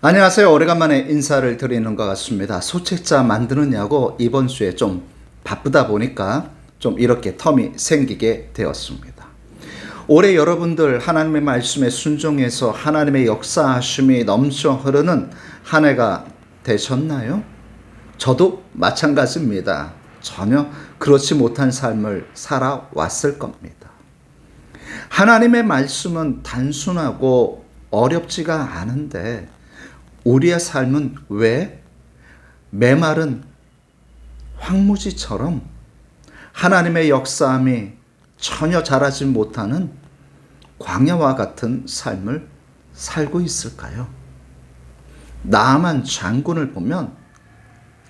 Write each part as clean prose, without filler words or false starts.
안녕하세요. 오래간만에 인사를 드리는 것 같습니다. 소책자 만드느냐고 이번 주에 좀 바쁘다 보니까 좀 이렇게 텀이 생기게 되었습니다. 올해 여러분들 하나님의 말씀에 순종해서 하나님의 역사하심이 넘쳐 흐르는 한 해가 되셨나요? 저도 마찬가지입니다. 전혀 그렇지 못한 삶을 살아왔을 겁니다. 하나님의 말씀은 단순하고 어렵지가 않은데 우리의 삶은 왜 메마른 황무지처럼 하나님의 역사함이 전혀 자라지 못하는 광야와 같은 삶을 살고 있을까요? 나아만 장군을 보면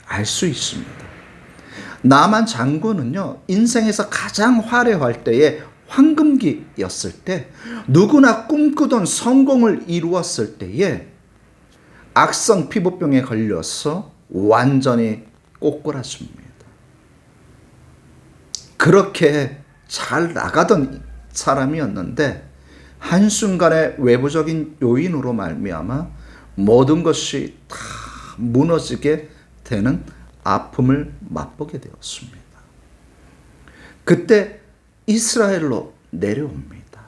알 수 있습니다. 나아만 장군은요, 인생에서 가장 화려할 때에 황금기였을 때, 누구나 꿈꾸던 성공을 이루었을 때에 악성 피부병에 걸려서 완전히 꼬꾸라집니다. 그렇게 잘 나가던 사람이었는데 한순간에 외부적인 요인으로 말미암아 모든 것이 다 무너지게 되는 아픔을 맛보게 되었습니다. 그때 이스라엘로 내려옵니다.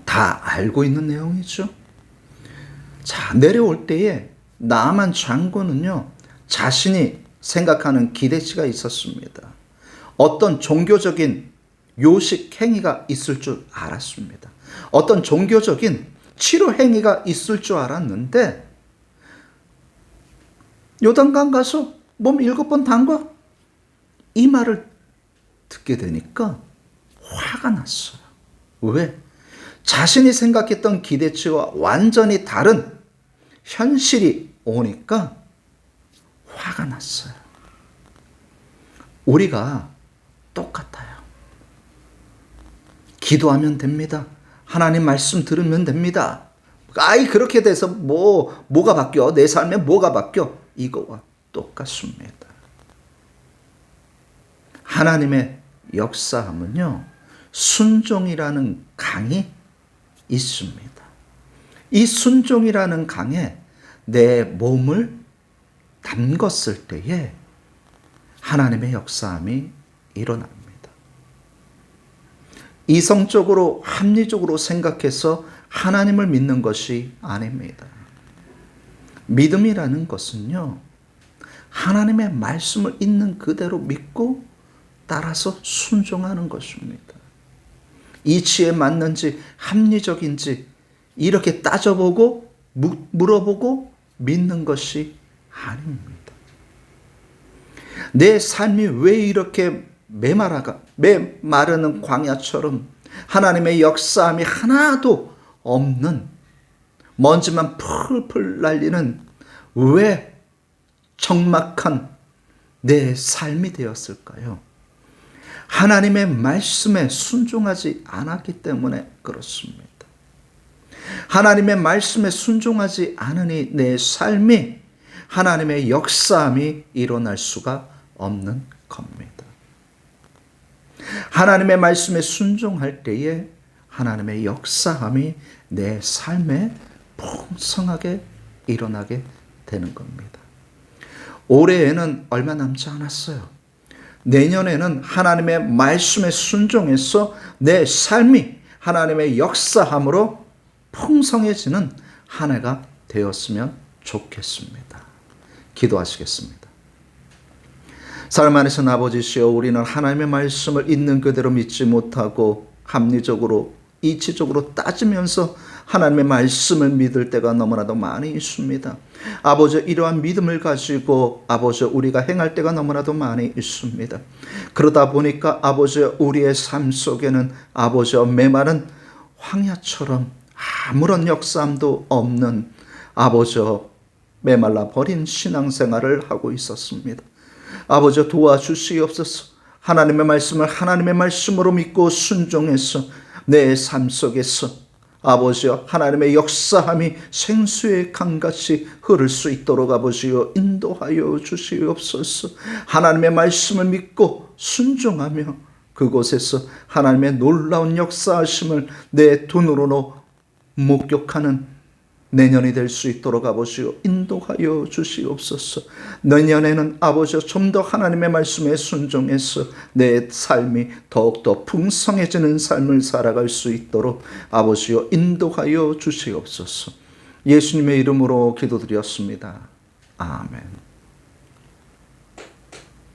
다 알고 있는 내용이죠. 자, 내려올 때에 나아만 장군은요, 자신이 생각하는 기대치가 있었습니다. 어떤 종교적인 요식 행위가 있을 줄 알았습니다. 어떤 종교적인 치료 행위가 있을 줄 알았는데 요단강 가서 몸 7번 담가 이 말을 듣게 되니까 화가 났어요. 왜? 자신이 생각했던 기대치와 완전히 다른 현실이 오니까 화가 났어요. 우리가 똑같아요. 기도하면 됩니다. 하나님 말씀 들으면 됩니다. 아이 그렇게 돼서 뭐가 바뀌어? 내 삶에 뭐가 바뀌어? 이거와 똑같습니다. 하나님의 역사함은요, 순종이라는 강이 있습니다. 이 순종이라는 강에 내 몸을 담궜을 때에 하나님의 역사함이 일어납니다. 이성적으로 합리적으로 생각해서 하나님을 믿는 것이 아닙니다. 믿음이라는 것은요, 하나님의 말씀을 있는 그대로 믿고 따라서 순종하는 것입니다. 이치에 맞는지 합리적인지 이렇게 따져보고 물어보고 믿는 것이 아닙니다. 내 삶이 왜 이렇게 메마르는 광야처럼 하나님의 역사함이 하나도 없는 먼지만 풀풀 날리는 왜 적막한 내 삶이 되었을까요? 하나님의 말씀에 순종하지 않았기 때문에 그렇습니다. 하나님의 말씀에 순종하지 않으니 내 삶이 하나님의 역사함이 일어날 수가 없는 겁니다. 하나님의 말씀에 순종할 때에 하나님의 역사함이 내 삶에 풍성하게 일어나게 되는 겁니다. 올해에는 얼마 남지 않았어요. 내년에는 하나님의 말씀에 순종해서 내 삶이 하나님의 역사함으로 풍성해지는 한 해가 되었으면 좋겠습니다. 기도하시겠습니다. 사랑 많으신 아버지시여, 우리는 하나님의 말씀을 있는 그대로 믿지 못하고 합리적으로 이치적으로 따지면서 하나님의 말씀을 믿을 때가 너무나도 많이 있습니다. 아버지, 이러한 믿음을 가지고 아버지 우리가 행할 때가 너무나도 많이 있습니다. 그러다 보니까 아버지 우리의 삶 속에는 아버지 메마른 황야처럼 아무런 역사함도 없는 아버지 메말라 버린 신앙생활을 하고 있었습니다. 아버지 도와주시옵소서. 하나님의 말씀을 하나님의 말씀으로 믿고 순종해서 내 삶 속에서 아버지여 하나님의 역사함이 생수의 강같이 흐를 수 있도록 아버지여 인도하여 주시옵소서. 하나님의 말씀을 믿고 순종하며 그곳에서 하나님의 놀라운 역사하심을 내 눈으로 목격하는 내년이 될 수 있도록 아버지여 인도하여 주시옵소서. 내년에는 아버지여 좀 더 하나님의 말씀에 순종해서 내 삶이 더욱더 풍성해지는 삶을 살아갈 수 있도록 아버지여 인도하여 주시옵소서. 예수님의 이름으로 기도드렸습니다. 아멘.